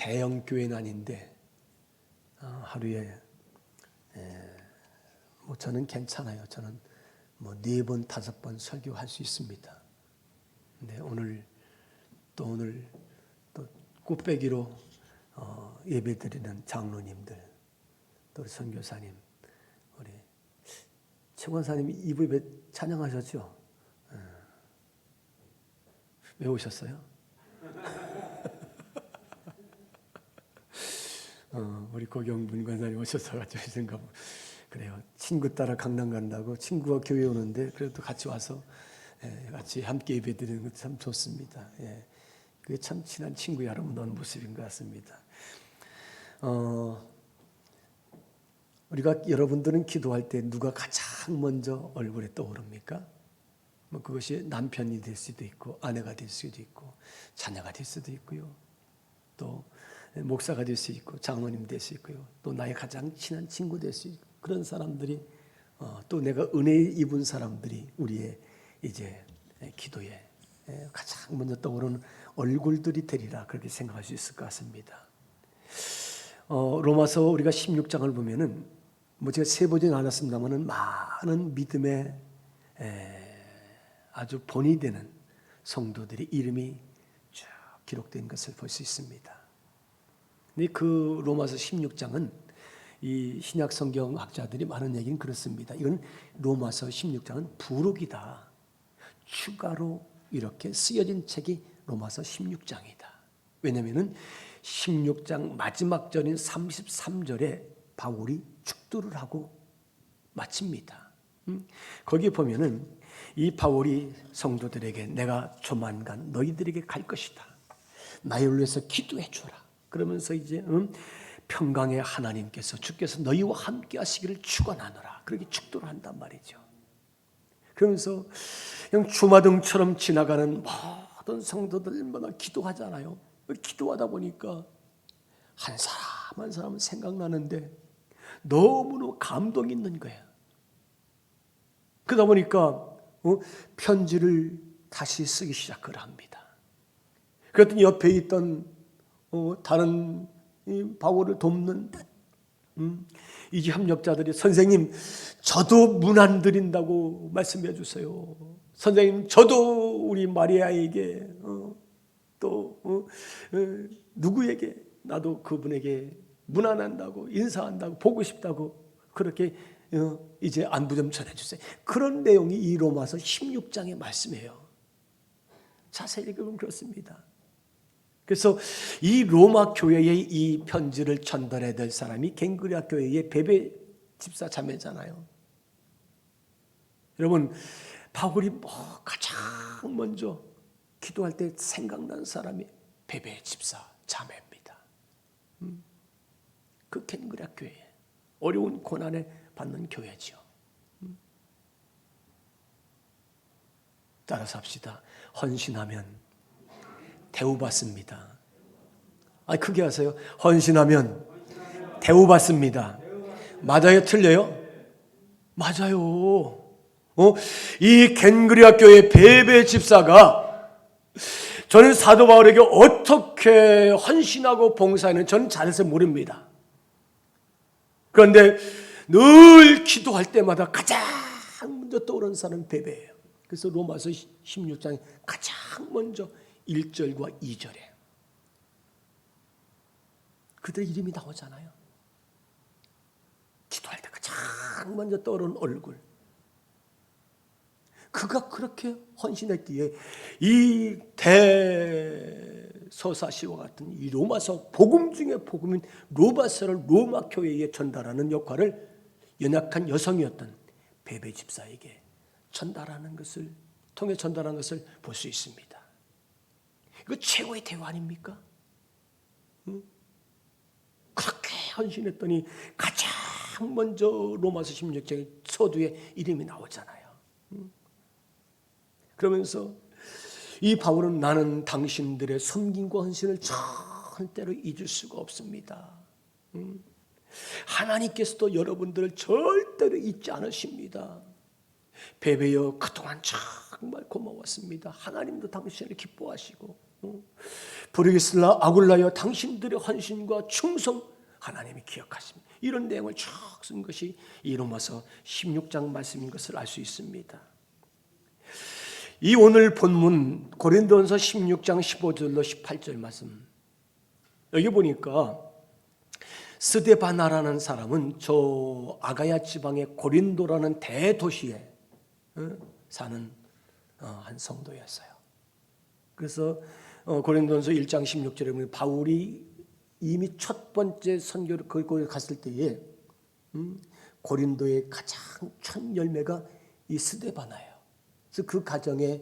대형 교회는 아닌데 하루에 뭐 저는 괜찮아요. 저는 뭐 4번, 5번 설교할 수 있습니다. 근데 오늘 또 꽃배기로 예배드리는 장로님들, 또 우리 선교사님, 우리 최 권사님이 이브에 찬양하셨죠? 왜 오셨어요? 우리 고경문 권사님 오셔서 같이 생각. 그래요. 친구 따라 강남 간다고 친구가 교회 오는데 그래도 같이 와서 같이 함께 예배드리는 것도 참 좋습니다. 그게 참 친한 친구 여러분 오는 모습인 것 같습니다. 우리가 여러분들은 기도할 때 누가 가장 먼저 얼굴에 떠오릅니까? 뭐 그것이 남편이 될 수도 있고 아내가 될 수도 있고 자녀가 될 수도 있고요. 또 목사가 될 수 있고 장로님 될 수 있고요. 또 나의 가장 친한 친구 될 수 있고 그런 사람들이 또 내가 은혜 입은 사람들이 우리의 이제 기도에 가장 먼저 떠오르는 얼굴들이 되리라 그렇게 생각할 수 있을 것 같습니다. 로마서 우리가 16장을 보면은 뭐 제가 세보진 않았습니다만은 많은 믿음의 아주 본이 되는 성도들의 이름이 쭉 기록된 것을 볼 수 있습니다. 근데 그 로마서 16장은 이 신약 성경 학자들이 많은 얘기는 그렇습니다. 이건 로마서 16장은 부록이다. 추가로 이렇게 쓰여진 책이 로마서 16장이다. 왜냐하면 16장 마지막 절인 33절에 바울이 축도를 하고 마칩니다. 거기에 보면은 이 바울이 성도들에게 내가 조만간 너희들에게 갈 것이다. 나를 위해서 기도해 주라. 그러면서 이제 평강의 하나님께서 주께서 너희와 함께 하시기를 축원하노라. 그렇게 축도를 한단 말이죠. 그러면서 그냥 주마등처럼 지나가는 모든 성도들마다 기도하잖아요. 기도하다 보니까 한 사람 한 사람은 생각나는데 너무너무 감동이 있는 거예요. 그러다 보니까 편지를 다시 쓰기 시작을 합니다. 그랬더니 옆에 있던 다른 바울을 돕는 이지 협력자들이 선생님 저도 문 안 드린다고 말씀해 주세요. 선생님 저도 우리 마리아에게 또 누구에게 나도 그분에게 문 안 한다고 인사한다고 보고 싶다고 그렇게 이제 안부 좀 전해주세요. 그런 내용이 이 로마서 16장의 말씀이에요. 자세히 읽으면 그렇습니다. 그래서 이 로마 교회에 이 편지를 전달해야 될 사람이 갱그리아 교회의 베베 집사 자매잖아요. 여러분 바울이 가장 먼저 기도할 때 생각난 사람이 베베 집사 자매입니다. 그 갱그리아 교회 어려운 고난에 받는 교회지요. 따라서 합시다. 헌신하면 대우받습니다. 크게 하세요. 헌신하면 대우받습니다. 맞아요? 틀려요? 맞아요. 이 갱그리아 교회 베베 집사가 저는 사도 바울에게 어떻게 헌신하고 봉사하는 저는 잘해서 모릅니다. 그런데 늘 기도할 때마다 가장 먼저 떠오르는 사람은 베베예요. 그래서 로마서 16장에 가장 먼저 1절과 2절에 그들의 이름이 나오잖아요. 기도할 때 가장 먼저 떠오르는 얼굴. 그가 그렇게 헌신했기에 이 대서사시와 같은 이 로마서 복음 중에 복음인 로마서를 로마 교회에 전달하는 역할을 연약한 여성이었던 베베 집사에게 전달하는 것을 통해 전달하는 것을 볼 수 있습니다. 이거 최고의 대우 아닙니까? 그렇게 헌신했더니 가장 먼저 로마서 16장의 서두에 이름이 나오잖아요. 그러면서 이 바울은 나는 당신들의 섬김과 헌신을 절대로 잊을 수가 없습니다. 하나님께서도 여러분들을 절대로 잊지 않으십니다. 베베여 그동안 정말 고마웠습니다. 하나님도 당신을 기뻐하시고 브리스라 아굴라여 당신들의 헌신과 충성 하나님이 기억하십니다. 이런 내용을 쭉 쓴 것이 이 로마서 16장 말씀인 것을 알 수 있습니다. 이 오늘 본문 고린도전서 16장 15절로 18절 말씀, 여기 보니까 스데바나라는 사람은 저 아가야 지방의 고린도라는 대도시에 사는 한 성도였어요. 그래서 고린도전서 1장 16절에 보면 바울이 이미 첫 번째 선교를 거기 갔을 때에 고린도의 가장 첫 열매가 이 스데바나예요. 그래서 그 가정에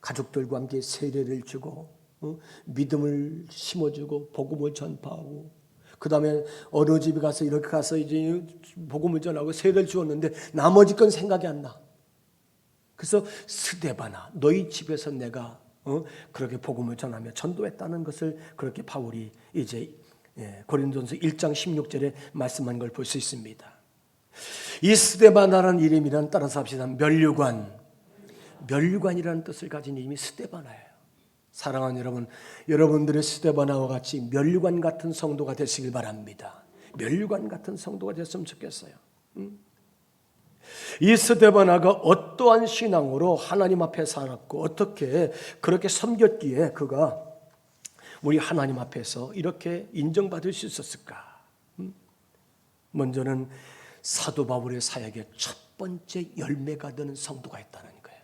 가족들과 함께 세례를 주고 믿음을 심어주고 복음을 전파하고, 그 다음에 어느 집에 가서 이렇게 가서 이제 복음을 전하고 세례를 주었는데 나머지 건 생각이 안 나. 그래서 스데바나, 너희 집에서 내가 그렇게 복음을 전하며 전도했다는 것을 그렇게 바울이 이제 고린도전서 1장 16절에 말씀한 걸 볼 수 있습니다. 이 스데바나라는 이름이란, 따라서 합시다, 멸류관이라는 뜻을 가진 이름이 스데바나예요. 사랑하는 여러분, 여러분들의 스데바나와 같이 멸류관 같은 성도가 되시길 바랍니다. 멸류관 같은 성도가 됐으면 좋겠어요. 이 스데바나가 어떠한 신앙으로 하나님 앞에 살았고 어떻게 그렇게 섬겼기에 그가 우리 하나님 앞에서 이렇게 인정받을 수 있었을까? 먼저는 사도 바울의 사역의 첫 번째 열매가 되는 성도가 있다는 거예요.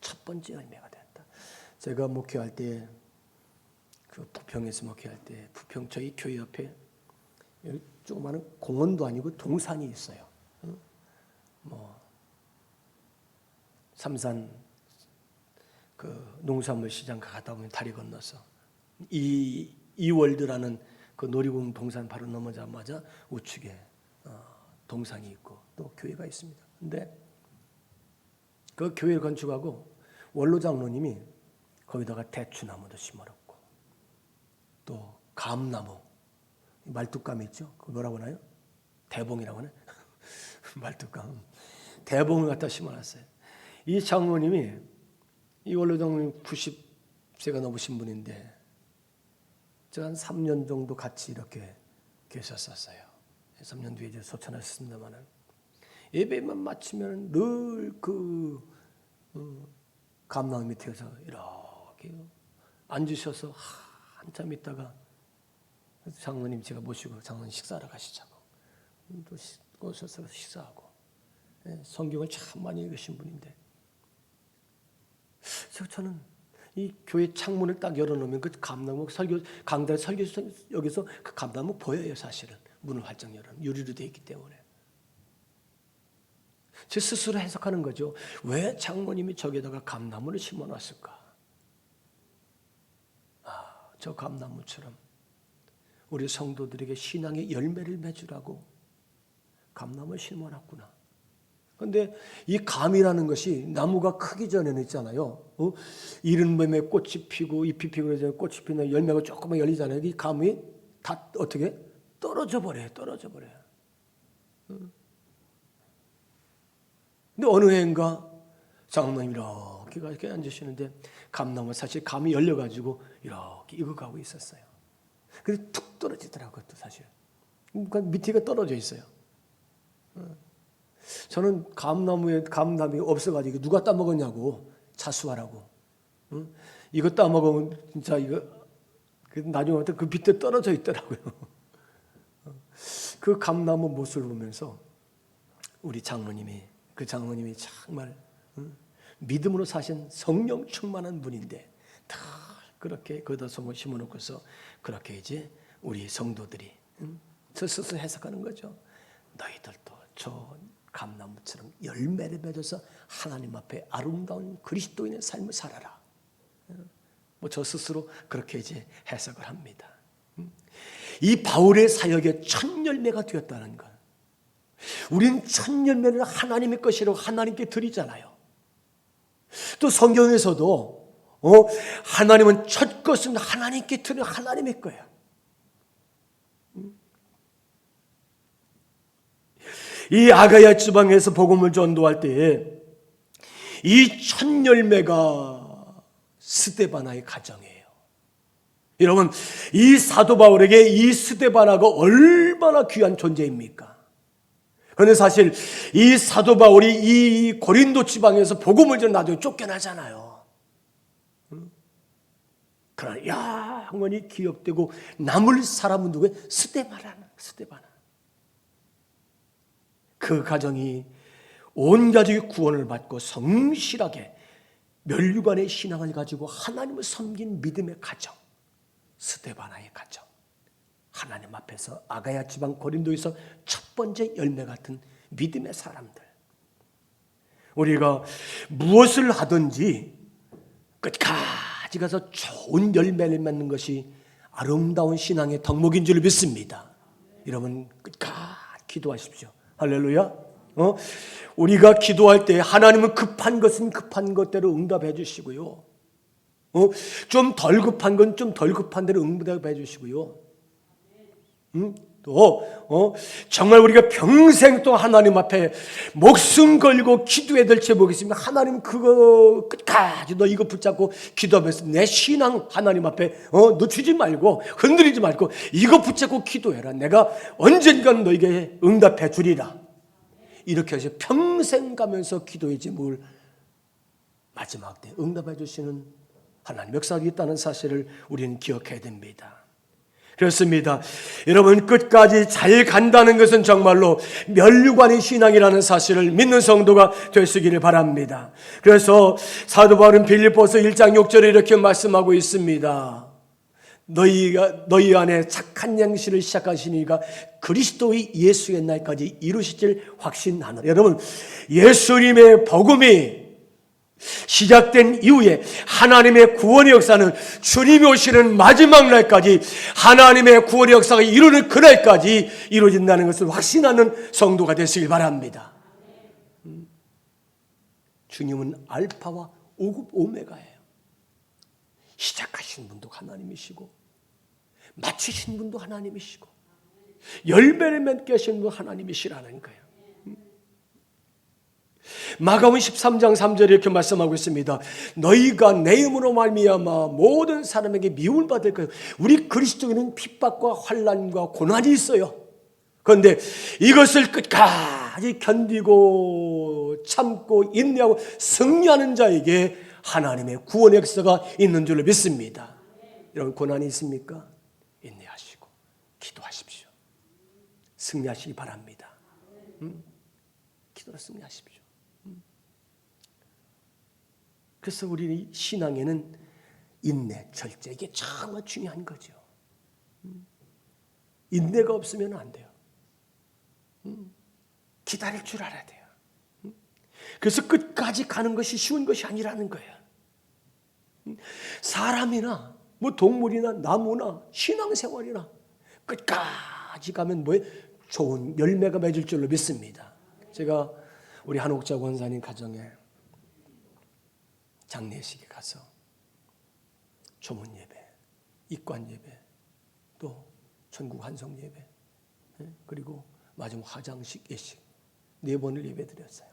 첫 번째 열매가 됐다. 제가 목회할 때, 그 부평에서 목회할 때, 부평 저희 교회 옆에 조그마한 공원도 아니고 동산이 있어요. 삼산 그 농산물 시장 가다 보면 다리 건너서 이월드라는 그 놀이공 동산 바로 넘어자마자 우측에 동산이 있고 또 교회가 있습니다. 근데 그 교회를 건축하고 원로 장로님이 거기다가 대추나무도 심어놓고 또 감나무, 말뚝감 있죠? 그거 뭐라고 하나요? 대봉이라고 하나요? 말뚝감. 대봉을 갖다 심어놨어요. 이 장로님이, 이 원로 장로님 90세가 넘으신 분인데 제가 한 3년 정도 같이 이렇게 계셨었어요. 3년 뒤에 이제 소천하셨습니다만은 예배만 마치면 늘 그 감나무 밑에서 이렇게 앉으셔서 한참 있다가 장로님 제가 모시고 장로님 식사하러 가시자고 또 오셔서 식사하고, 성경을 참 많이 읽으신 분인데, 저는 이 교회 창문을 딱 열어놓으면 그 감나무 강단 설교 여기서 그 감나무 보여요. 사실은 문을 활짝 열어놓으면 유리로 되어 있기 때문에 제 스스로 해석하는 거죠. 왜 장모님이 저기다가 감나무를 심어놨을까? 저 감나무처럼 우리 성도들에게 신앙의 열매를 맺으라고 감나무를 심어놨구나. 그런데 이 감이라는 것이 나무가 크기 전에는 있잖아요. 이른 봄에 꽃이 피고 잎이 피고 그러잖아요. 꽃이 피면 열매가 조금만 열리잖아요. 이 감이 다 어떻게 떨어져 버려요. 근데 어느 해인가 장로님이 이렇게 앉으시는데 감나무, 사실 감이 열려가지고 이렇게 익어가고 있었어요. 그래서 툭 떨어지더라고요. 또 사실 그러니까 밑에가 떨어져 있어요. 저는 감나무가 없어가지고 누가 따먹었냐고 자수하라고. 이거 따먹으면 진짜 이거 나중에 그 밑에 떨어져 있더라고요. 그 감나무 모습을 보면서 우리 장로님이, 그 장로님이 정말 믿음으로 사신 성령 충만한 분인데 다 그렇게 거기다 심어놓고서 그렇게 이제 우리 성도들이 저 스스로 해석하는 거죠. 너희들도 저 감나무처럼 열매를 맺어서 하나님 앞에 아름다운 그리스도인의 삶을 살아라. 저 스스로 그렇게 이제 해석을 합니다. 이 바울의 사역의 첫 열매가 되었다는 것. 우리는 첫 열매를 하나님의 것이라고 하나님께 드리잖아요. 또 성경에서도 하나님은 첫 것은 하나님께 드리는 하나님의 거야. 이 아가야 지방에서 복음을 전도할 때에 이 첫 열매가 스데바나의 가정이에요. 여러분, 이 사도 바울에게 이 스데바나가 얼마나 귀한 존재입니까? 그런데 사실 이 사도 바울이 이 고린도 지방에서 복음을 전해 나중에 쫓겨나잖아요. 그러나 영원히 기억되고 남을 사람은 누구예요? 스데바나. 그 가정이 온 가족이 구원을 받고 성실하게 멸류관의 신앙을 가지고 하나님을 섬긴 믿음의 가정, 스데바나의 가정, 하나님 앞에서 아가야 지방 고린도에서 첫 번째 열매 같은 믿음의 사람들. 우리가 무엇을 하든지 끝까지 가서 좋은 열매를 맺는 것이 아름다운 신앙의 덕목인 줄 믿습니다. 여러분 끝까지 기도하십시오. 할렐루야. 우리가 기도할 때 하나님은 급한 것은 급한 것대로 응답해 주시고요. 좀 덜 급한 건 좀 덜 급한 대로 응답해 주시고요. 또 정말 우리가 평생 또 하나님 앞에 목숨 걸고 기도해야 될 제목이 있으면 하나님 그거 끝까지 너 이거 붙잡고 기도하면서 내 신앙 하나님 앞에 놓치지 말고 흔들리지 말고 이거 붙잡고 기도해라. 내가 언젠간 너에게 응답해 주리라. 이렇게 해서 평생 가면서 기도해지 뭘 마지막 때 응답해 주시는 하나님 역사가 있다는 사실을 우리는 기억해야 됩니다. 그렇습니다. 여러분 끝까지 잘 간다는 것은 정말로 멸류관의 신앙이라는 사실을 믿는 성도가 되시기를 바랍니다. 그래서 사도 바울은 빌립보서 1장 6절에 이렇게 말씀하고 있습니다. 너희 안에 착한 양식을 시작하시니가 그리스도의 예수의 날까지 이루시길 확신하노라. 여러분 예수님의 복음이 시작된 이후에 하나님의 구원의 역사는 주님이 오시는 마지막 날까지 하나님의 구원의 역사가 이루는 그날까지 이루어진다는 것을 확신하는 성도가 되시길 바랍니다. 주님은 알파와 오메가예요. 시작하신 분도 하나님이시고 마치신 분도 하나님이시고 열매를 맺게 하시는 분도 하나님이시라는 거예요. 마가복음 13장 3절에 이렇게 말씀하고 있습니다. 너희가 내 이름으로 말미암아 모든 사람에게 미움을 받을 거예요. 우리 그리스도인은 핍박과 환난과 고난이 있어요. 그런데 이것을 끝까지 견디고 참고 인내하고 승리하는 자에게 하나님의 구원의 역사가 있는 줄로 믿습니다. 여러분 고난이 있습니까? 인내하시고 기도하십시오. 승리하시기 바랍니다. 기도로 승리하십시오. 그래서 우리 신앙에는 인내, 절제 이게 정말 중요한 거죠. 인내가 없으면 안 돼요. 기다릴 줄 알아야 돼요. 그래서 끝까지 가는 것이 쉬운 것이 아니라는 거예요. 사람이나 뭐 동물이나 나무나 신앙생활이나 끝까지 가면 뭐에 좋은 열매가 맺을 줄로 믿습니다. 제가 우리 한옥자 권사님 가정에 장례식에 가서 조문 예배, 입관 예배, 또 천국 환송 예배, 그리고 마지막 화장식 예식 4번을 예배 드렸어요.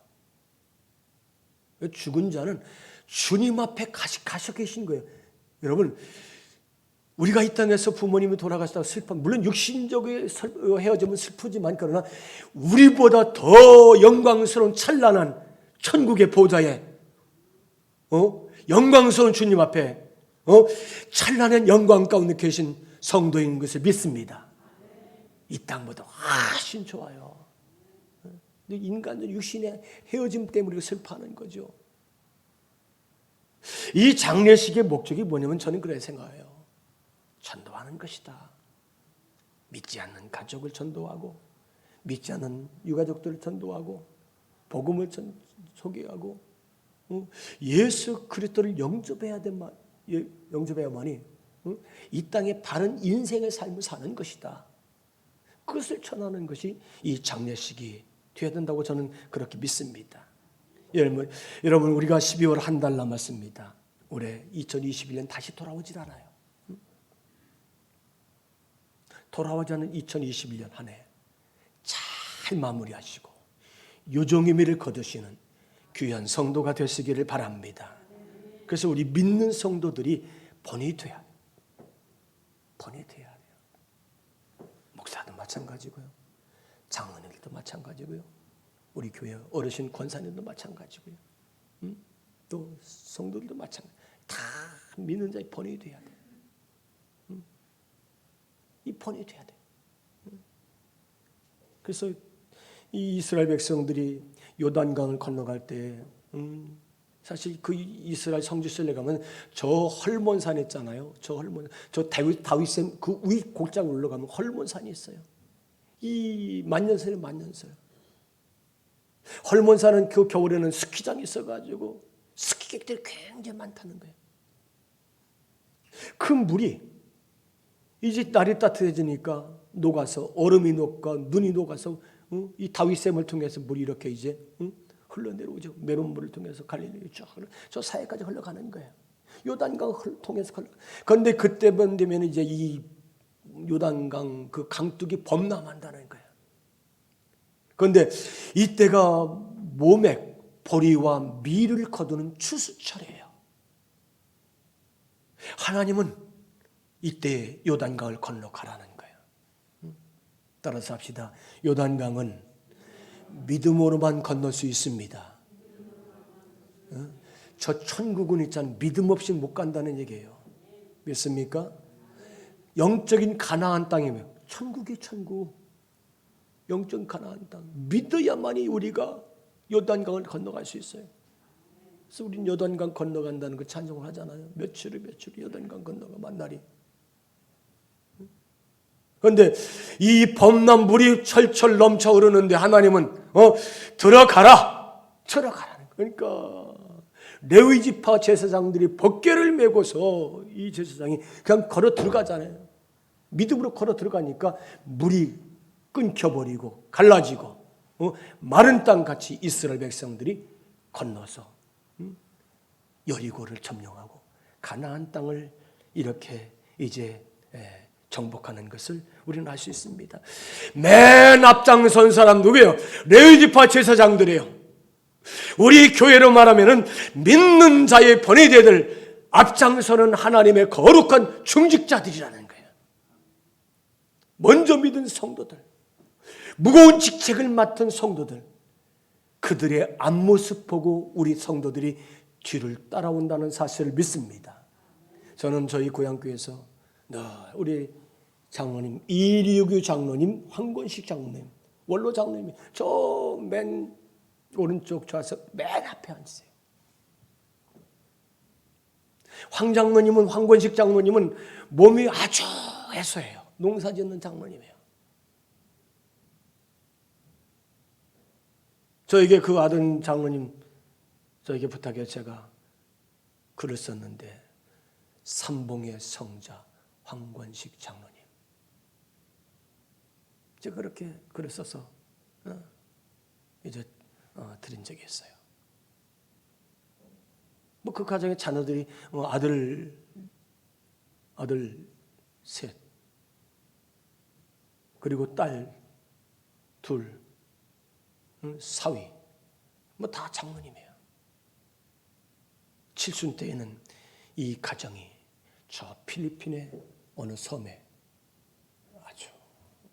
죽은 자는 주님 앞에 가셔 계신 거예요. 여러분 우리가 이 땅에서 부모님이 돌아가시다가 슬퍼, 물론 육신적인 헤어짐은 슬프지만 그러나 우리보다 더 영광스러운 찬란한 천국의 보좌에 영광스러운 주님 앞에 찬란한 영광 가운데 계신 성도인 것을 믿습니다. 이 땅보다 훨씬 좋아요. 인간의 육신의 헤어짐 때문에 슬퍼하는 거죠. 이 장례식의 목적이 뭐냐면 저는 그렇게 생각해요. 전도하는 것이다. 믿지 않는 가족을 전도하고 믿지 않는 유가족들을 전도하고 복음을 소개하고 예수 그리스도를 영접해야만이 이 땅에 바른 인생의 삶을 사는 것이다. 그것을 전하는 것이 이 장례식이 되어야 된다고 저는 그렇게 믿습니다. 여러분 우리가 12월 한 달 남았습니다. 올해 2021년 다시 돌아오질 않아요. 돌아오지 않은 2021년 한 해 잘 마무리하시고 유종의 미를 거두시는 귀한 성도가 되시기를 바랍니다. 그래서 우리 믿는 성도들이 본이 돼야 돼요. 본이 돼야 돼요. 목사도 마찬가지고요. 장로님들도 마찬가지고요. 우리 교회 어르신 권사님도 마찬가지고요. 또 성도들도 마찬가지. 다 믿는 자의 본이 돼야 돼요. 이 본이 돼야 돼요. 그래서 이 이스라엘 백성들이 요단강을 건너갈 때 사실 그 이스라엘 성지순례 가면 저 헐몬산 있잖아요. 저 다윗샘 그 위 곡장 올라가면 헐몬산이 있어요. 이 만년설이 만년설. 헐몬산은 그 겨울에는 스키장이 있어가지고 스키객들이 굉장히 많다는 거예요. 그 물이 이제 날이 따뜻해지니까 녹아서 얼음이 녹고 눈이 녹아서 이 다윗샘을 통해서 물이 이렇게 이제 흘러내려오죠. 메론물을 통해서 갈릴리로 쭉 저 사이까지 흘러가는 거예요. 요단강을 통해서 그런데 그때만 되면 이제 이 요단강 그 강둑이 범람한다는 거예요. 그런데 이때가 모맥, 보리와 밀을 거두는 추수철이에요. 하나님은 이때 요단강을 건너가라는 거예요. 따라서 합시다. 요단강은 믿음으로만 건널 수 있습니다. 저 천국은 있잖아요. 믿음 없이 못 간다는 얘기예요. 믿습니까? 영적인 가나안 땅이며 천국이 천국. 영적인 가나안 땅. 믿어야만이 우리가 요단강을 건너갈 수 있어요. 그래서 우리는 요단강 건너간다는 그 찬송을 하잖아요. 며칠이 요단강 건너가 만날이. 그런데 이 범람 물이 철철 넘쳐 흐르는데 하나님은 들어가라는 거예요. 그러니까 레위 지파 제사장들이 법궤를 메고서 이 제사장이 그냥 걸어 들어가잖아요. 믿음으로 걸어 들어가니까 물이 끊겨버리고 갈라지고 마른 땅 같이 이스라엘 백성들이 건너서 여리고를 점령하고 가나안 땅을 이렇게 이제 정복하는 것을 우리는 알 수 있습니다. 맨 앞장선 사람 누구예요? 레위 지파 제사장들이에요. 우리 교회로 말하면은 믿는 자의 번외대들 앞장서는 하나님의 거룩한 중직자들이라는 거예요. 먼저 믿은 성도들, 무거운 직책을 맡은 성도들, 그들의 앞모습 보고 우리 성도들이 뒤를 따라온다는 사실을 믿습니다. 저는 저희 고향교회에서 우리 장로님, 이리규 장로님, 황권식 장로님, 원로 장로님이 저 맨 오른쪽 좌석 맨 앞에 앉으세요. 황 장로님은, 황권식 장로님은 몸이 아주 해소해요. 농사 짓는 장로님이에요. 저에게 그 아들 장로님 저에게 부탁해 제가 글을 썼는데 삼봉의 성자 황권식 장로님 제가 그렇게 글을 써서 이제 드린 적이 있어요. 뭐 그 가정의 자녀들이 아들 셋 그리고 딸 둘 사위 뭐 다 장로님이에요. 칠순 때에는 이 가정이 저 필리핀의 어느 섬에 아주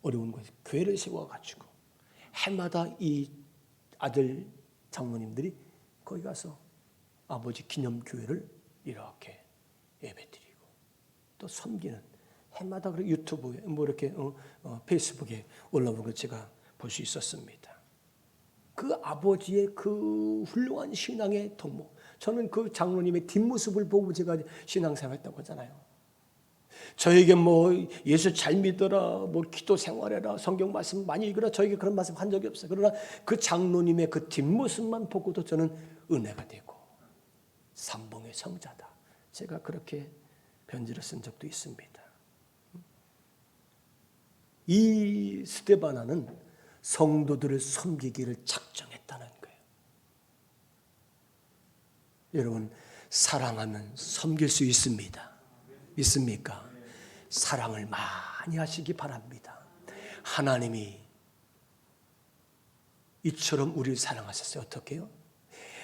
어려운 곳에 교회를 세워가지고 해마다 이 아들 장로님들이 거기 가서 아버지 기념교회를 이렇게 예배드리고 또 섬기는 해마다 유튜브에 뭐 이렇게 페이스북에 올라오는 걸 제가 볼 수 있었습니다. 그 아버지의 그 훌륭한 신앙의 덕목, 저는 그 장로님의 뒷모습을 보고 제가 신앙생활했다고 하잖아요. 저에게 뭐 예수 잘 믿어라, 뭐 기도 생활해라, 성경 말씀 많이 읽어라, 저에게 그런 말씀 한 적이 없어요. 그러나 그 장로님의 그 뒷모습만 보고도 저는 은혜가 되고 삼봉의 성자다. 제가 그렇게 편지를 쓴 적도 있습니다. 이 스데바나는 성도들을 섬기기를 작정했다는 거예요. 여러분, 사랑하면 섬길 수 있습니다. 있습니까? 사랑을 많이 하시기 바랍니다. 하나님이 이처럼 우리를 사랑하셨어요. 어떻게 해요?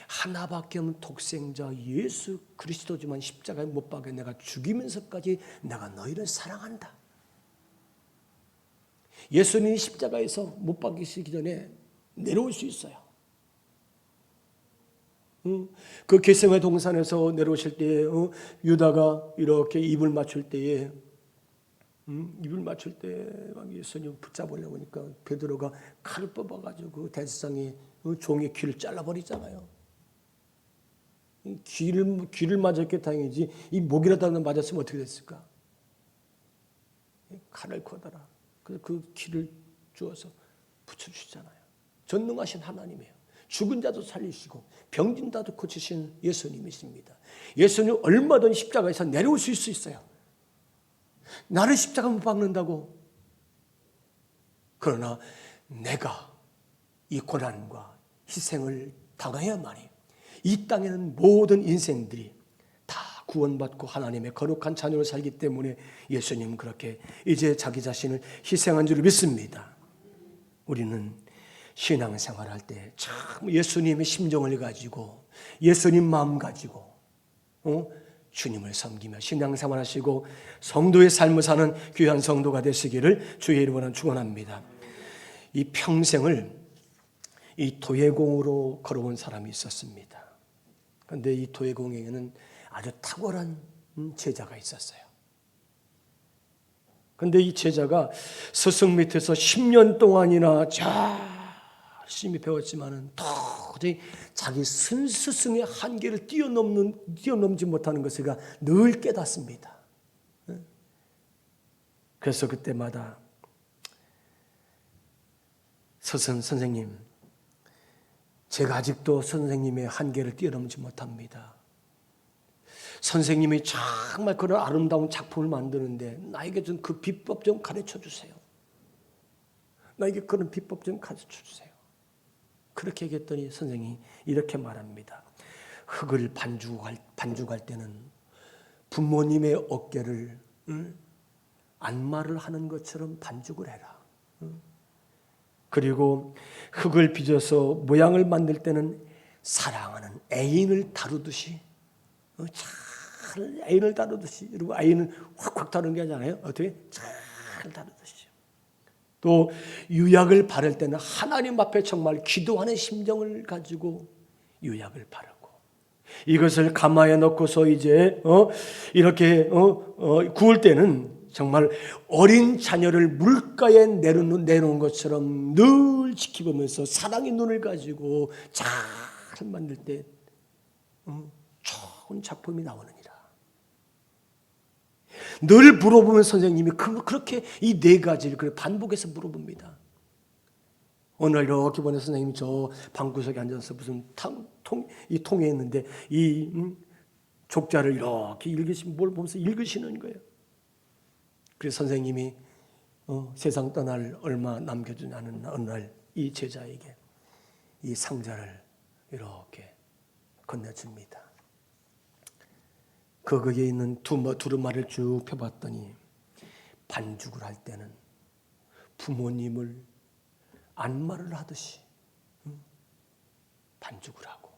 하나밖에 없는 독생자 예수 그리스도지만 십자가에 못 박혀 내가 죽이면서까지 내가 너희를 사랑한다. 예수님이 십자가에서 못 박히시기 전에 내려올 수 있어요. 그 겟세마네 동산에서 내려오실 때에 유다가 이렇게 입을 맞출 때에 입을 맞출 때 막 예수님 붙잡으려고 하니까 베드로가 칼을 뽑아가지고 대제사장이 종의 귀를 잘라버리잖아요. 귀를 맞았기 다행이지 이 목이라도 맞았으면 어떻게 됐을까? 칼을 걷어라. 그래서 그 귀를 주어서 붙여주시잖아요. 전능하신 하나님이에요. 죽은 자도 살리시고 병든 자도 고치신 예수님이십니다. 예수님 얼마든 십자가에서 내려올 수 있어요. 나를 십자가 못 박는다고. 그러나 내가 이 고난과 희생을 당해야만이 이 땅에는 모든 인생들이 다 구원받고 하나님의 거룩한 자녀로 살기 때문에 예수님은 그렇게 이제 자기 자신을 희생한 줄 믿습니다. 우리는 신앙생활할 때 참 예수님의 심정을 가지고 예수님 마음 가지고 주님을 섬기며 신앙생활하시고 성도의 삶을 사는 귀한 성도가 되시기를 주의 이름으로 축원합니다. 이 평생을 이 도예공으로 걸어온 사람이 있었습니다. 그런데 이 도예공에게는 아주 탁월한 제자가 있었어요. 그런데 이 제자가 스승 밑에서 10년 동안이나 열심히 배웠지만은 도저히 자기 스승의 한계를 뛰어넘지 못하는 것을 늘 깨닫습니다. 그래서 그때마다 선생님, 제가 아직도 선생님의 한계를 뛰어넘지 못합니다. 선생님이 정말 그런 아름다운 작품을 만드는데 나에게 좀 그 비법 좀 가르쳐 주세요. 나에게 그런 비법 좀 가르쳐 주세요. 그렇게 얘기했더니 선생님이 이렇게 말합니다. 흙을 반죽할 때는 부모님의 어깨를 안마를 하는 것처럼 반죽을 해라. 그리고 흙을 빚어서 모양을 만들 때는 사랑하는 애인을 다루듯이 잘 애인을 다루듯이 그리고 애인은 확확 다루는 게 아니잖아요. 어떻게? 잘 다루듯이. 또 유약을 바를 때는 하나님 앞에 정말 기도하는 심정을 가지고 유약을 바르고 이것을 가마에 넣고서 이제 이렇게 구울 때는 정말 어린 자녀를 물가에 내놓은 것처럼 늘 지켜보면서 사랑의 눈을 가지고 잘 만들 때 좋은 작품이 나오느니라. 늘 물어보면 선생님이 그렇게 이 네 가지를 반복해서 물어봅니다. 오늘 이렇게 보내 선생님이 저 방구석에 앉아서 무슨 통에 있는데 이 족자를 이렇게 뭘 보면서 읽으시는 거예요. 그래서 선생님이 세상 떠날 얼마 남겨두지 않은 어느 날 이 제자에게 이 상자를 이렇게 건네줍니다. 거기에 있는 두루마리를 쭉 펴봤더니 반죽을 할 때는 부모님을 안마를 하듯이 반죽을 하고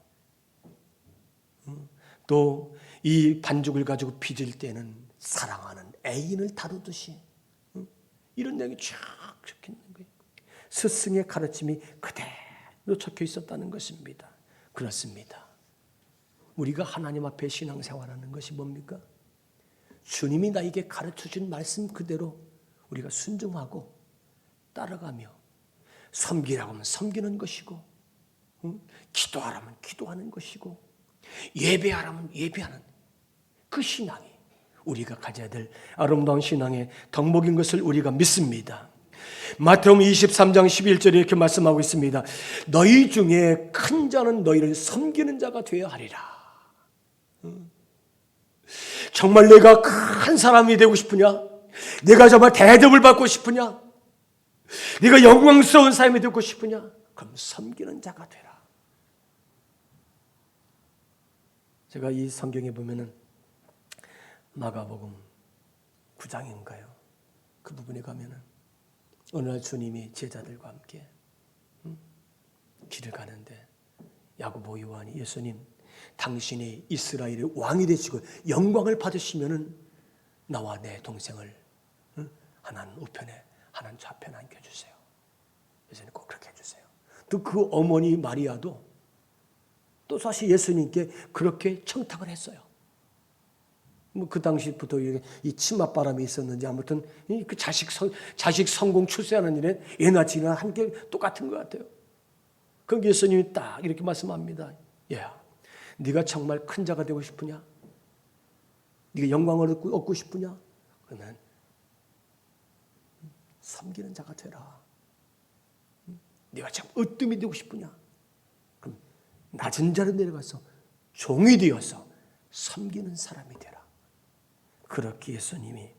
또 이 반죽을 가지고 빚을 때는 사랑하는 애인을 다루듯이 이런 내용이 쫙 적혀 있는 거예요. 스승의 가르침이 그대로 적혀 있었다는 것입니다. 그렇습니다. 우리가 하나님 앞에 신앙생활하는 것이 뭡니까? 주님이 나에게 가르쳐준 말씀 그대로 우리가 순종하고 따라가며 섬기라고 하면 섬기는 것이고 기도하라면 기도하는 것이고 예배하라면 예배하는 그 신앙이 우리가 가져야 될 아름다운 신앙의 덕목인 것을 우리가 믿습니다. 마태복음 23장 11절에 이렇게 말씀하고 있습니다. 너희 중에 큰 자는 너희를 섬기는 자가 되어야 하리라. 정말 내가 큰 사람이 되고 싶으냐? 내가 정말 대접을 받고 싶으냐? 네가 영광스러운 삶이 되고 싶으냐? 그럼 섬기는 자가 되라. 제가 이 성경에 보면은 마가복음 9장인가요? 그 부분에 가면은 어느 날 주님이 제자들과 함께 길을 가는데 야고보 요한이 예수님 당신이 이스라엘의 왕이 되시고 영광을 받으시면은 나와 내 동생을 하나는 우편에 하나는 좌편에 앉혀주세요. 예수님 꼭 그렇게 해주세요. 또 그 어머니 마리아도 또 사실 예수님께 그렇게 청탁을 했어요. 뭐 그 당시부터 이 치맛바람이 있었는지 아무튼 그 자식 성공 출세하는 일에 예나 지나 함께 똑같은 것 같아요. 그럼 예수님이 딱 이렇게 말씀합니다. 야, 네가 정말 큰 자가 되고 싶으냐? 네가 영광을 얻고 싶으냐? 그러면 섬기는 자가 되라. 네가 참 으뜸이 되고 싶으냐? 그럼 낮은 자로 내려가서 종이 되어서 섬기는 사람이 되라. 그렇게 예수님이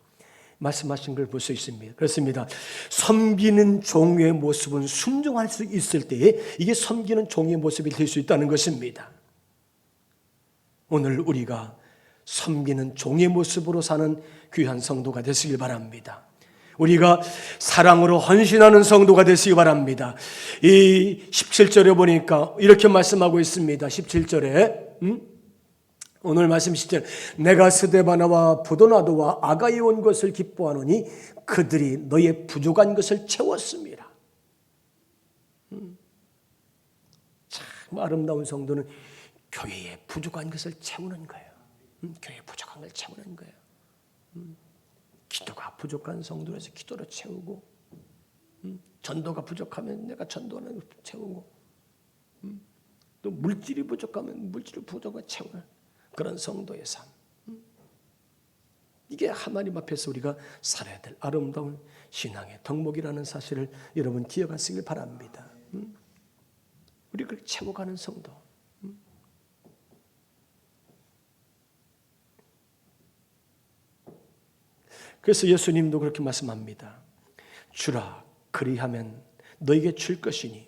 말씀하신 걸 볼 수 있습니다. 그렇습니다. 섬기는 종의 모습은 순종할 수 있을 때에 이게 섬기는 종의 모습이 될 수 있다는 것입니다. 오늘 우리가 섬기는 종의 모습으로 사는 귀한 성도가 되시길 바랍니다. 우리가 사랑으로 헌신하는 성도가 되시기 바랍니다. 이 17절에 보니까 이렇게 말씀하고 있습니다. 17절에 오늘 말씀 10절 내가 스데바나와 부도나도와 아가이에 온 것을 기뻐하노니 그들이 너의 부족한 것을 채웠습니다. 참 아름다운 성도는 교회에 부족한 것을 채우는 거예요. 교회에 부족한 걸 채우는 거예요. 기도가 부족한 성도에서 기도로 채우고 전도가 부족하면 내가 전도하는 채우고 또 물질이 부족하면 물질을 부족하게 채우는 그런 성도의 삶. 이게 하나님 앞에서 우리가 살아야 될 아름다운 신앙의 덕목이라는 사실을 여러분 기억하시길 바랍니다. 우리 그렇게 채워가는 성도. 그래서 예수님도 그렇게 말씀합니다. 주라 그리하면 너에게 줄 것이니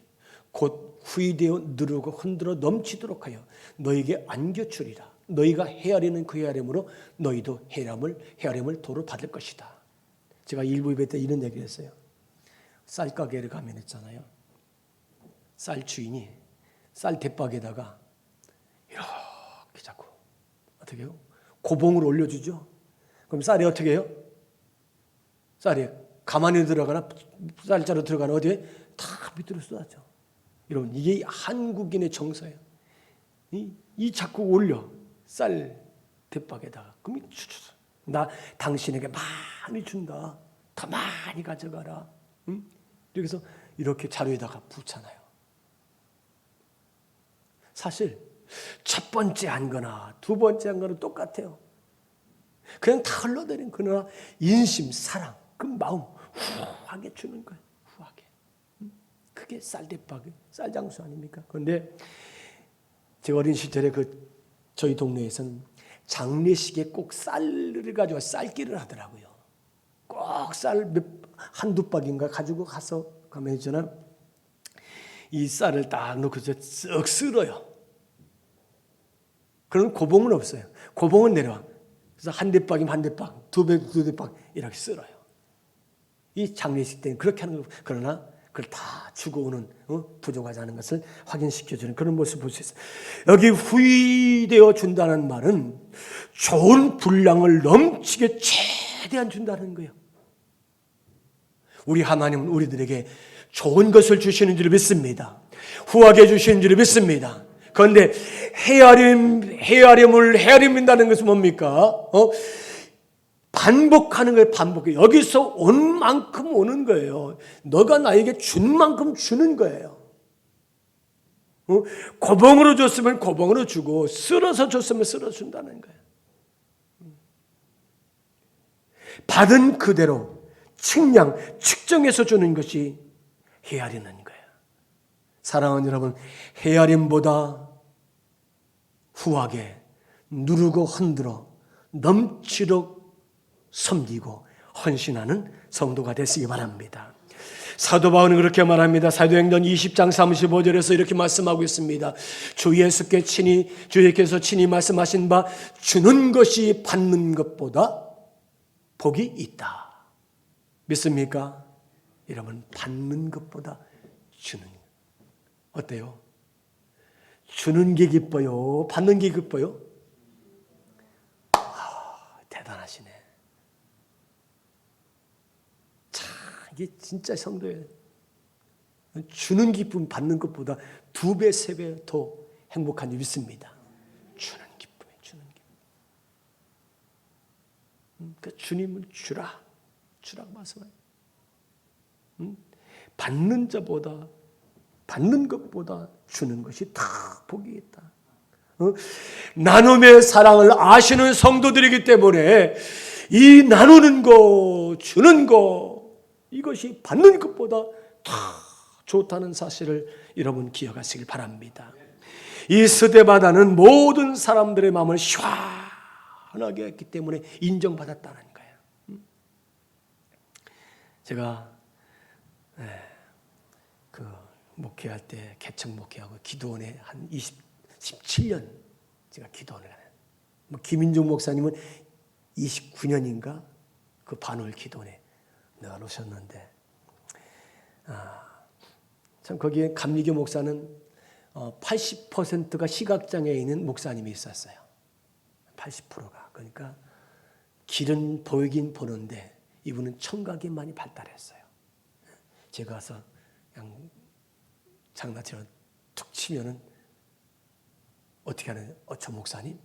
곧 후이되어 누르고 흔들어 넘치도록 하여 너에게 안겨주리라. 너희가 헤아리는 그 헤아림으로 너희도 헤아림을 도로 받을 것이다. 제가 일부 예배 때 이런 얘기를 했어요. 쌀 가게를 가면 있잖아요. 쌀 주인이 쌀 대박에다가 이렇게 자꾸 어떻게 해요? 고봉을 올려주죠. 그럼 쌀이 어떻게 해요? 쌀이 가만히 들어가나 쌀자루 들어가나 어디에 다 밑으로 쏟아져. 여러분 이게 한국인의 정서예요. 이 자꾸 올려 쌀 대박에다가 그럼 나 당신에게 많이 준다. 더 많이 가져가라. 그래서 이렇게 자루에다가 붓잖아요. 사실 첫 번째 한 거나 두 번째 한 거는 똑같아요. 그냥 다 흘러내린 그러나 인심, 사랑, 그 마음 후하게 주는 거예요. 후하게. 그게 쌀대박, 쌀장수 아닙니까? 그런데 제가 어린 시절에 저희 동네에서는 장례식에 꼭 쌀을 가지고 쌀길을 하더라고요. 꼭 쌀 한두 박인가 가지고 가면 있잖아요. 이 쌀을 딱 넣고서 쓱 쓸어요. 그런 고봉은 없어요. 고봉은 내려와. 그래서 한 대박이면 한 대박, 두 대박 이렇게 쓸어요. 이 장례식 때는 그렇게 하는 거예요. 그러나 그걸 다 주고 오는 부족하지 않은 것을 확인시켜주는 그런 모습을 볼 수 있어요. 여기 후이되어 준다는 말은 좋은 분량을 넘치게 최대한 준다는 거예요. 우리 하나님은 우리들에게 좋은 것을 주시는 줄 믿습니다. 후하게 주시는 줄 믿습니다. 그런데 헤아림인다는 것은 뭡니까? 반복하는 거예요. 반복해. 여기서 온 만큼 오는 거예요. 너가 나에게 준 만큼 주는 거예요. 고봉으로 줬으면 고봉으로 주고 쓸어서 줬으면 쓸어 준다는 거예요. 받은 그대로 측정해서 주는 것이 헤아리는 거예요. 사랑하는 여러분, 헤아림보다 후하게 누르고 흔들어 넘치도록 섬기고 헌신하는 성도가 되시기 바랍니다. 사도 바울은 그렇게 말합니다. 사도행전 20장 35절에서 이렇게 말씀하고 있습니다. 주 예수께서 친히 말씀하신 바 주는 것이 받는 것보다 복이 있다. 믿습니까? 여러분 받는 것보다 주는 것. 어때요? 주는 게 기뻐요? 받는 게 기뻐요? 대단하시네. 참, 이게 진짜 성도예요. 주는 기쁨 받는 것보다 2배, 3배 더 행복한 줄 믿습니다. 주는 기쁨이에요. 주는 기쁨. 그러니까 주님을 주라고 말씀해요. 받는 것보다 주는 것이 더 복이 있다. 나눔의 사랑을 아시는 성도들이기 때문에 이 나누는 거, 주는 거, 이것이 받는 것보다 더 좋다는 사실을 여러분 기억하시길 바랍니다. 이 스데바나는 모든 사람들의 마음을 시원하게 했기 때문에 인정받았다는 거예요. 제가 그 목회할 때 개척 목회하고 기도원에 한 17년 제가 기도원을 가요. 김인종 목사님은 29년인가 그 반월 기도원에 넣어놓으셨는데, 참 거기에 감리교 목사는 80%가 시각장애에 있는 목사님이 있었어요. 80%가. 그러니까 길은 보이긴 보는데 이분은 청각이 많이 발달했어요. 제가 가서 그냥 장난처럼 툭 치면은 어떻게 하는, 저 목사님?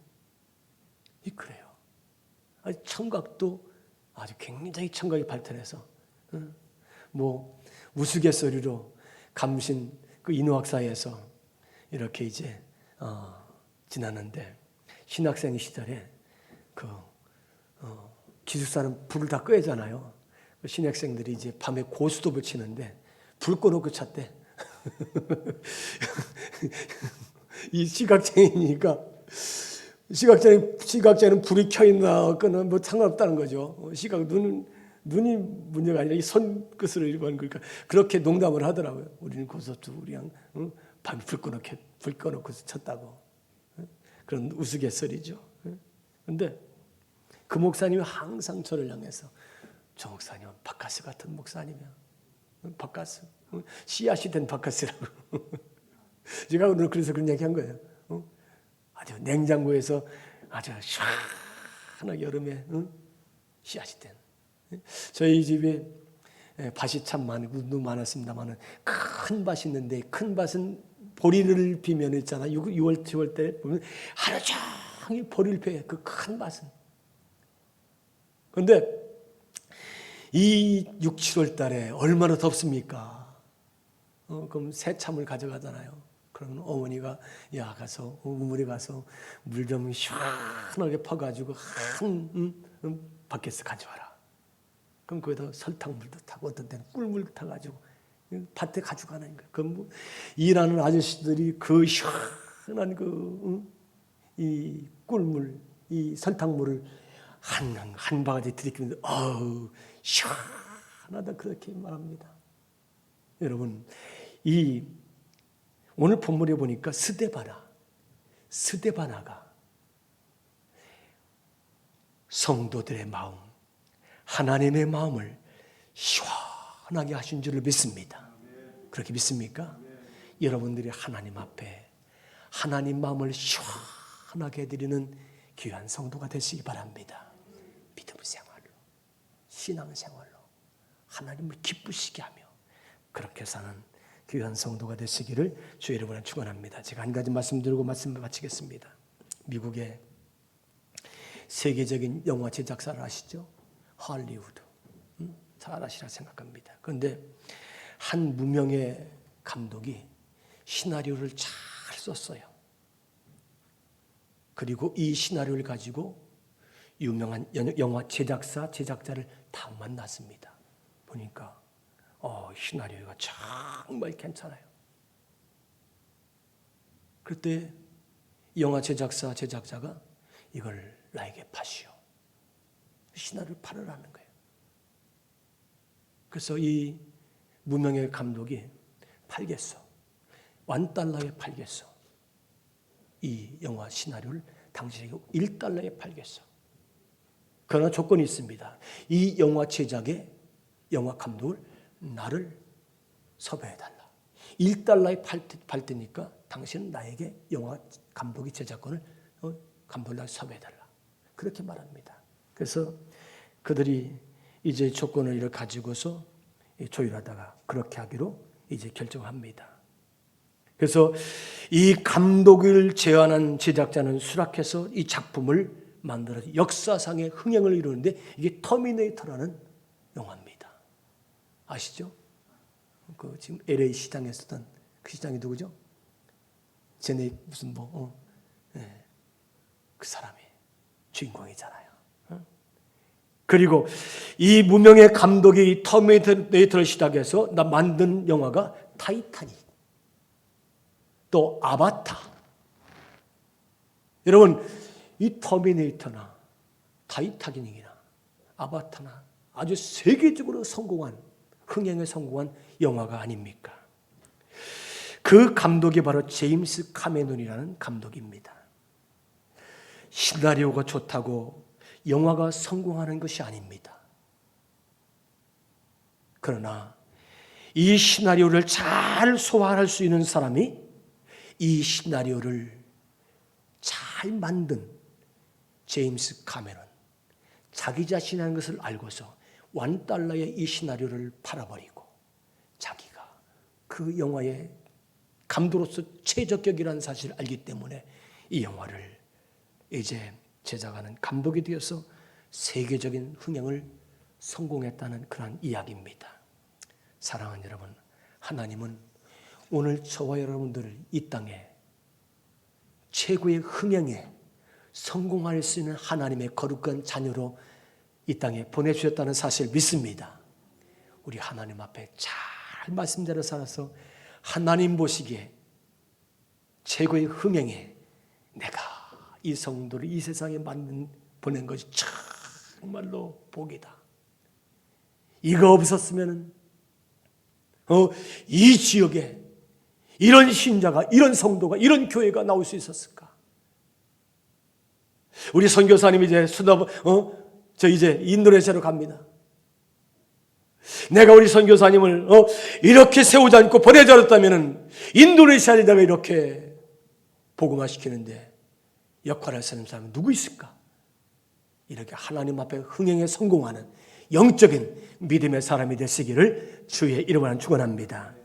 그래요. 청각도 아주 굉장히 청각이 발달해서, 뭐, 우스갯소리로 감신 그 인후학사에서 이렇게 이제, 지났는데, 신학생 시절에 기숙사는 불을 다 끄잖아요. 신학생들이 이제 밤에 고스톱을 치는데 불 꺼놓고 찼대. 이 시각장애니까 시각장애는 불이 켜 있나 끄나 뭐 상관없다는 거죠. 눈이 문제가 아니라 이 손끝으로 일반 거니까 그렇게 농담을 하더라고요. 우리는 고스톱 그냥 밤에 불 꺼놓고 쳤다고. 그런 우스갯소리죠. 그런데 그 목사님이 항상 저를 향해서, 저 목사님은 바카스 같은 목사님이야. 바카스. 씨앗이 된 바카스라고. 제가 오늘 그래서 그런 얘기 한 거예요. 아주 냉장고에서 아주 시원하게 여름에 씨앗이 된. 저희 집에 밭이 참 많았습니다만 큰 밭이 있는데 큰 밭은 보리를 피면 있잖아. 6월, 10월 때 보면 하루 종일 보리를 펴요. 그 큰 밭은. 그런데 이 6, 7월 달에 얼마나 덥습니까? 그럼 새참을 가져가잖아요. 그러면 어머니가 가서 우물에 가서 물 좀 시원하게 퍼가지고 밖에서 가져와라. 그럼 거기다 설탕물도 타고 어떤 때는 꿀물 타가지고 밭에 가져가는 거예요. 그럼 일하는 아저씨들이 그 시원한 이 꿀물, 이 설탕물을 한 바가지 들이키면서 시원하다 그렇게 말합니다. 여러분, 오늘 본문에 보니까 스데바나가 성도들의 마음, 하나님의 마음을 시원하게 하신 줄을 믿습니다. 그렇게 믿습니까? 여러분들이 하나님 앞에 하나님 마음을 시원하게 해드리는 귀한 성도가 되시기 바랍니다. 믿음 생활로, 신앙 생활로 하나님을 기쁘시게 하며 그렇게 사는 귀한 성도가 되시기를 주 여러분을 축원합니다. 제가 한 가지 말씀드리고 말씀을 마치겠습니다. 미국의 세계적인 영화 제작사를 아시죠? 할리우드. 잘 아시라 생각합니다. 그런데 한 무명의 감독이 시나리오를 잘 썼어요. 그리고 이 시나리오를 가지고 유명한 영화 제작자를 다 만났습니다. 보니까 시나리오가 정말 괜찮아요. 그때 영화 제작자가 이걸 나에게 파시오. 시나리오를 팔으라는 거예요. 그래서 이 무명의 감독이 팔겠어. $1에 팔겠어. 이 영화 시나리오를 당신에게 $1에 팔겠어. 그러나 조건이 있습니다. 이 영화 제작의 영화 감독을 나를 섭외해달라. $1에 팔 테니까 당신은 나에게 영화 감독이 제작권을 감독을 섭외해달라. 그렇게 말합니다. 그래서 그들이 이제 조건을 가지고서 조율하다가 그렇게 하기로 이제 결정합니다. 그래서 이 감독을 제안한 제작자는 수락해서 이 작품을 만들어서 역사상의 흥행을 이루는데 이게 터미네이터라는 영화입니다. 아시죠? 그 지금 LA 시장에 쓰던 그 시장이 누구죠? 쟤네 무슨 그 사람이 주인공이잖아요. 그리고 이 무명의 감독이 터미네이터를 시작해서 만든 영화가 타이타닉, 또 아바타. 여러분, 이 터미네이터나 타이타닉이나 아바타나 아주 세계적으로 성공한, 흥행에 성공한 영화가 아닙니까? 그 감독이 바로 제임스 카메론이라는 감독입니다. 시나리오가 좋다고 영화가 성공하는 것이 아닙니다. 그러나 이 시나리오를 잘 소화할 수 있는 사람이 이 시나리오를 잘 만든 제임스 카메론, 자기 자신이라는 것을 알고서 $1에 이 시나리오를 팔아버리고 자기가 그 영화의 감독으로서 최적격이라는 사실을 알기 때문에 이 영화를 이제 제작하는 감독이 되어서 세계적인 흥행을 성공했다는 그런 이야기입니다. 사랑하는 여러분, 하나님은 오늘 저와 여러분들을 이 땅에 최고의 흥행에 성공할 수 있는 하나님의 거룩한 자녀로 이 땅에 보내주셨다는 사실을 믿습니다. 우리 하나님 앞에 잘 말씀대로 살아서 하나님 보시기에 최고의 흥행에 내가 이 성도를 이 세상에 보낸 것이 정말로 복이다. 이거 없었으면 이 지역에 이런 신자가, 이런 성도가, 이런 교회가 나올 수 있었을까? 우리 선교사님 이제 이제 인도네시아로 갑니다. 내가 우리 선교사님을 이렇게 세우지 않고 보내버렸다면 인도네시아에다가 이렇게 복음화시키는데 역할을 하는 사람은 누구 있을까? 이렇게 하나님 앞에 흥행에 성공하는 영적인 믿음의 사람이 되시기를 주의 이름으로 축원합니다.